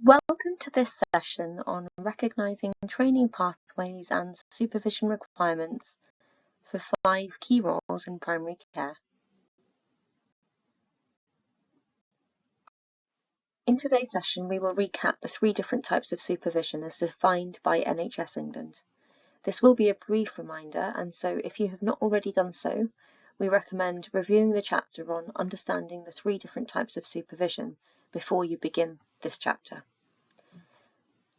Welcome to this session on recognising training pathways and supervision requirements for 5 key roles in primary care. In today's session, we will recap the 3 different types of supervision as defined by NHS England. This will be a brief reminder, and so if you have not already done so, we recommend reviewing the chapter on understanding the 3 different types of supervision before you begin this chapter.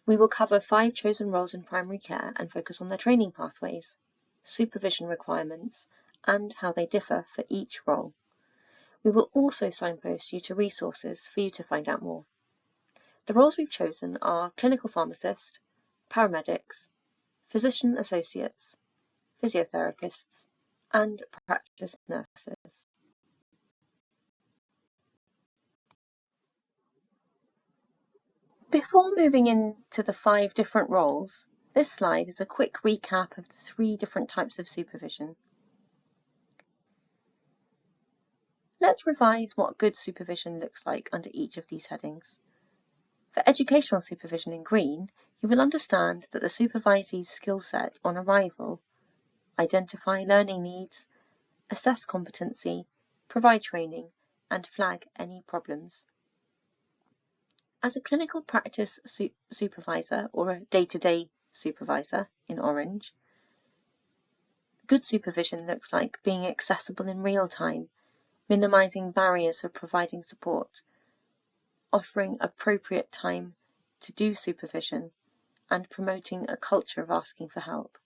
We will cover 5 chosen roles in primary care and focus on their training pathways, supervision requirements, and how they differ for each role. We will also signpost you to resources for you to find out more. The roles we've chosen are clinical pharmacist, paramedics, physician associates, physiotherapists, and practice nurses. Before moving into the 5 different roles, this slide is a quick recap of the 3 different types of supervision. Let's revise what good supervision looks like under each of these headings. For educational supervision in green, you will understand that the supervisee's skill set on arrival, identify learning needs, assess competency, provide training, and flag any problems. As a clinical practice supervisor or a day-to-day supervisor in orange, good supervision looks like being accessible in real time, minimising barriers for providing support, offering appropriate time to do supervision, and promoting a culture of asking for help.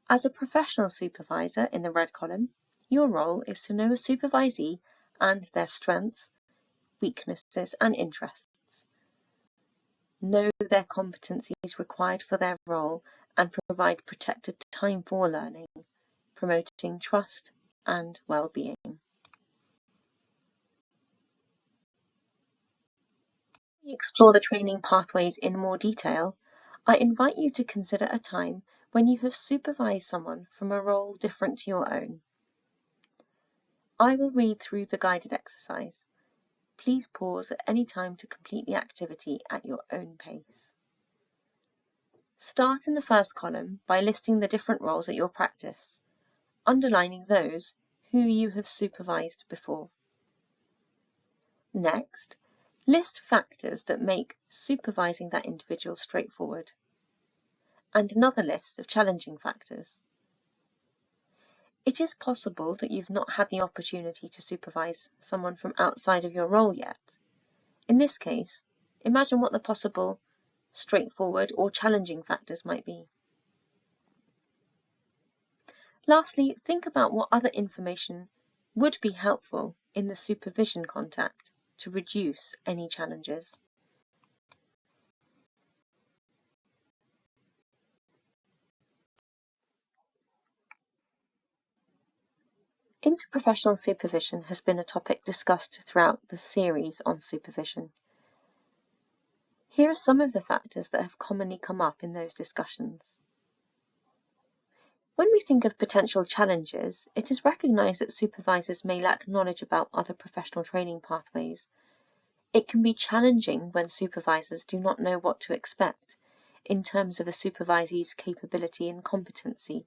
As a professional supervisor in the red column, your role is to know a supervisee and their strengths, weaknesses, and interests. Know their competencies required for their role and provide protected time for learning, promoting trust and well-being. We explore the training pathways in more detail. I invite you to consider a time when you have supervised someone from a role different to your own. I will read through the guided exercise. Please pause at any time to complete the activity at your own pace. Start in the first column by listing the different roles at your practice, underlining those who you have supervised before. Next, list factors that make supervising that individual straightforward, and another list of challenging factors. It is possible that you've not had the opportunity to supervise someone from outside of your role yet. In this case, imagine what the possible straightforward or challenging factors might be. Lastly, think about what other information would be helpful in the supervision contact to reduce any challenges. Interprofessional supervision has been a topic discussed throughout the series on supervision. Here are some of the factors that have commonly come up in those discussions. When we think of potential challenges, it is recognised that supervisors may lack knowledge about other professional training pathways. It can be challenging when supervisors do not know what to expect in terms of a supervisee's capability and competency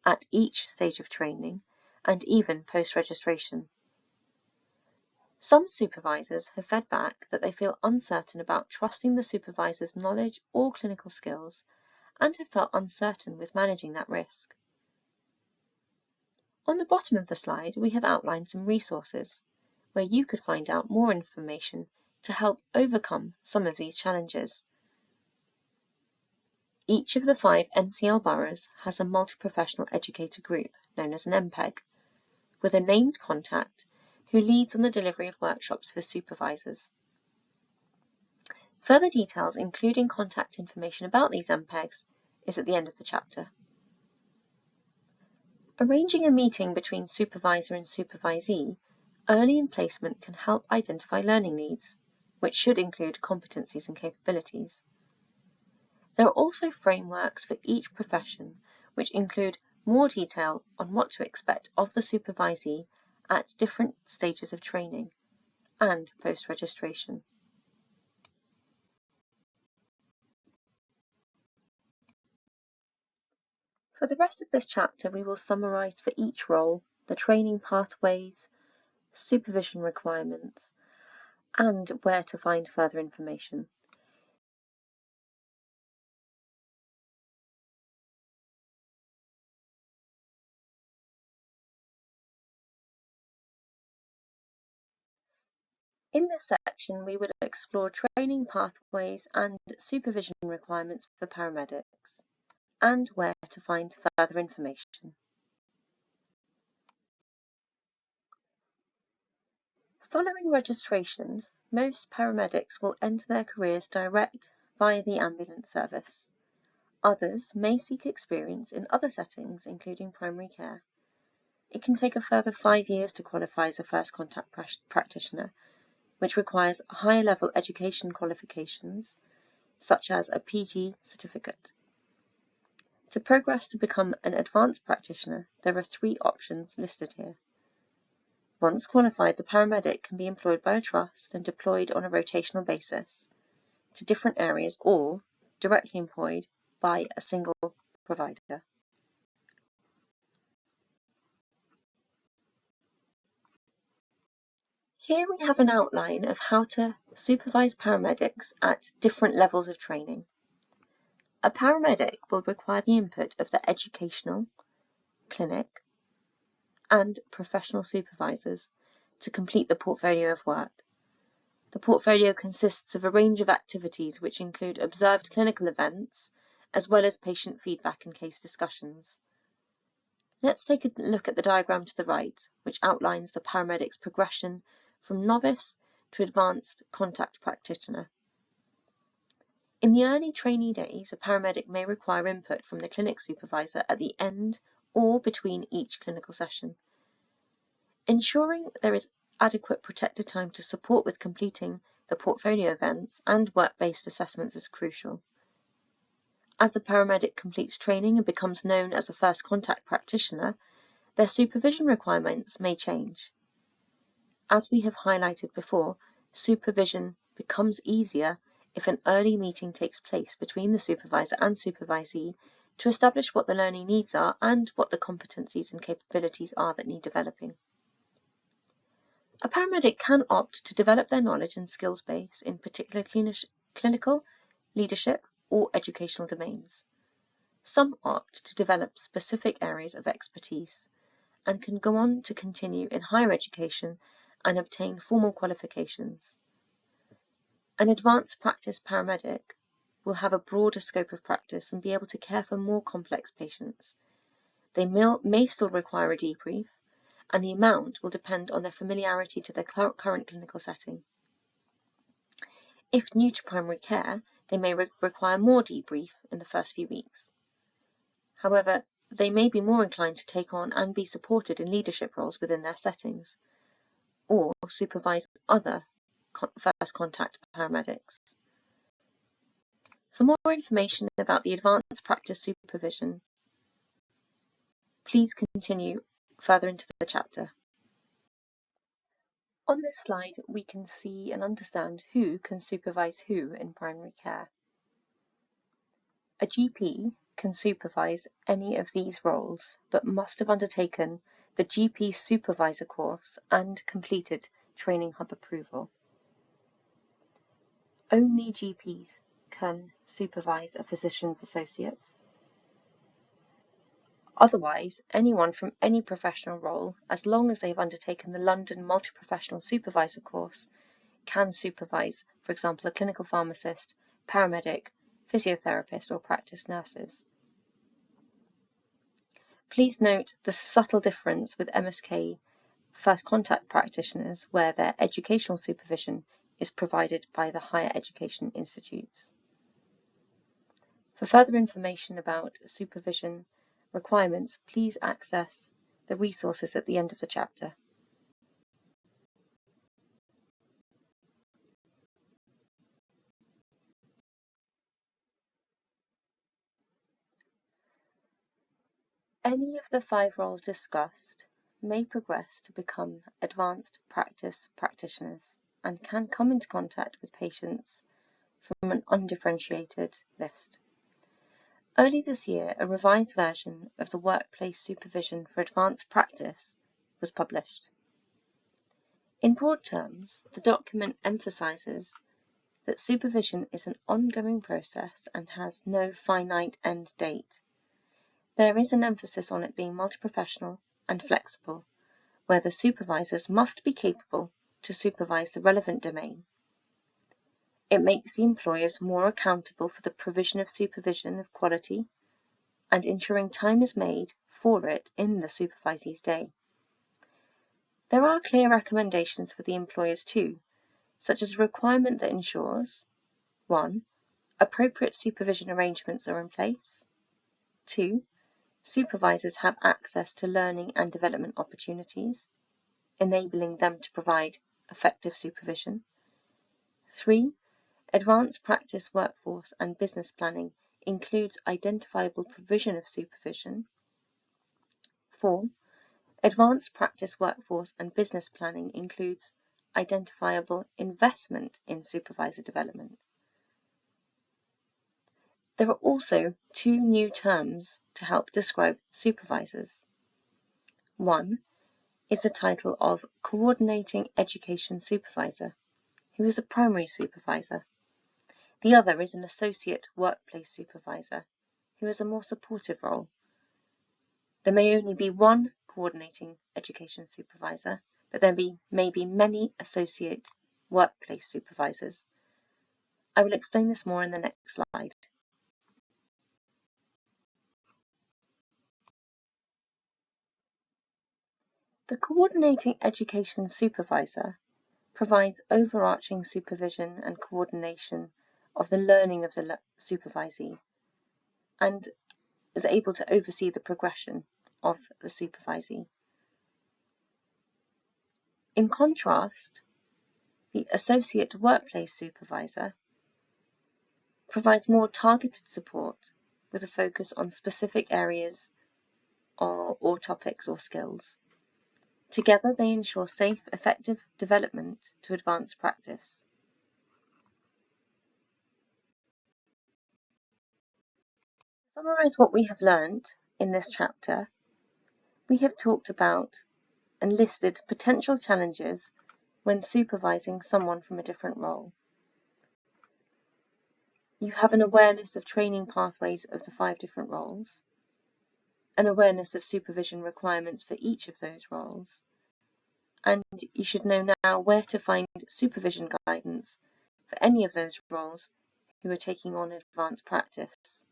at each stage of training and even post-registration. Some supervisors have fed back that they feel uncertain about trusting the supervisor's knowledge or clinical skills and have felt uncertain with managing that risk. On the bottom of the slide, we have outlined some resources where you could find out more information to help overcome some of these challenges. Each of the 5 NCL boroughs has a multi-professional educator group, known as an MPEG, with a named contact who leads on the delivery of workshops for supervisors. Further details, including contact information about these MPEGs, is at the end of the chapter. Arranging a meeting between supervisor and supervisee early in placement can help identify learning needs, which should include competencies and capabilities. There are also frameworks for each profession, which include more detail on what to expect of the supervisee at different stages of training and post-registration. For the rest of this chapter, we will summarise for each role the training pathways, supervision requirements, and where to find further information. In this section, we will explore training pathways and supervision requirements for paramedics, and where to find further information. Following registration, most paramedics will enter their careers direct via the ambulance service. Others may seek experience in other settings, including primary care. It can take a further 5 years to qualify as a first contact practitioner, which requires higher level education qualifications, such as a PG certificate. To progress to become an advanced practitioner, there are 3 options listed here. Once qualified, the paramedic can be employed by a trust and deployed on a rotational basis to different areas, or directly employed by a single provider. Here we have an outline of how to supervise paramedics at different levels of training. A paramedic will require the input of the educational, clinic, and professional supervisors to complete the portfolio of work. The portfolio consists of a range of activities which include observed clinical events, as well as patient feedback and case discussions. Let's take a look at the diagram to the right, which outlines the paramedic's progression from novice to advanced contact practitioner. In the early trainee days, a paramedic may require input from the clinic supervisor at the end or between each clinical session. Ensuring there is adequate protected time to support with completing the portfolio events and work-based assessments is crucial. As the paramedic completes training and becomes known as a first contact practitioner, their supervision requirements may change. As we have highlighted before, supervision becomes easier if an early meeting takes place between the supervisor and supervisee to establish what the learning needs are and what the competencies and capabilities are that need developing. A paramedic can opt to develop their knowledge and skills base in particular clinical, leadership, or educational domains. Some opt to develop specific areas of expertise and can go on to continue in higher education and obtain formal qualifications. An advanced practice paramedic will have a broader scope of practice and be able to care for more complex patients. They may still require a debrief, and the amount will depend on their familiarity to their current clinical setting. If new to primary care, they may require more debrief in the first few weeks. However, they may be more inclined to take on and be supported in leadership roles within their settings, or supervise other first contact paramedics. For more information about the advanced practice supervision, please continue further into the chapter. On this slide, we can see and understand who can supervise who in primary care. A GP can supervise any of these roles, but must have undertaken the GP supervisor course and completed training hub approval. Only GPs can supervise a physician's associate. Otherwise, anyone from any professional role, as long as they have undertaken the London Multi-Professional Supervisor course, can supervise, for example, a clinical pharmacist, paramedic, physiotherapist, or practice nurses. Please note the subtle difference with MSK first contact practitioners, where their educational supervision is provided by the higher education institutes. For further information about supervision requirements, please access the resources at the end of the chapter. Any of the 5 roles discussed may progress to become advanced practice practitioners and can come into contact with patients from an undifferentiated list. Early this year, a revised version of the Workplace Supervision for Advanced Practice was published. In broad terms, the document emphasises that supervision is an ongoing process and has no finite end date. There is an emphasis on it being multi-professional and flexible, where the supervisors must be capable to supervise the relevant domain. It makes the employers more accountable for the provision of supervision of quality and ensuring time is made for it in the supervisee's day. There are clear recommendations for the employers too, such as a requirement that ensures 1. Appropriate supervision arrangements are in place. 2. Supervisors have access to learning and development opportunities, enabling them to provide effective supervision. 3. Advanced practice workforce and business planning includes identifiable provision of supervision. 4. Advanced practice workforce and business planning includes identifiable investment in supervisor development. There are also 2 new terms to help describe supervisors. One is the title of Coordinating Education Supervisor, who is a primary supervisor. The other is an Associate Workplace Supervisor, who is a more supportive role. There may only be one Coordinating Education Supervisor, but there may be many Associate Workplace Supervisors. I will explain this more in the next slide. The Coordinating Education Supervisor provides overarching supervision and coordination of the learning of the supervisee and is able to oversee the progression of the supervisee. In contrast, the Associate Workplace Supervisor provides more targeted support with a focus on specific areas or topics or skills. Together, they ensure safe, effective development to advance practice. To summarize what we have learned in this chapter, we have talked about and listed potential challenges when supervising someone from a different role. You have an awareness of training pathways of the 5 different roles, an awareness of supervision requirements for each of those roles, and you should know now where to find supervision guidance for any of those roles who are taking on advanced practice.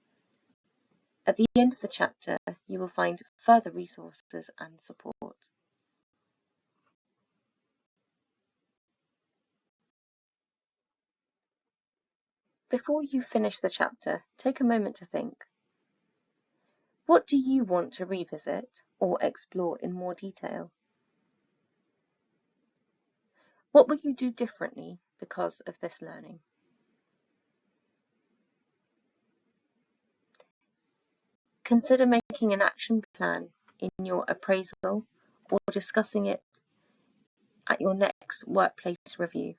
At the end of the chapter, you will find further resources and support. Before you finish the chapter, take a moment to think. What do you want to revisit or explore in more detail? What will you do differently because of this learning? Consider making an action plan in your appraisal or discussing it at your next workplace review.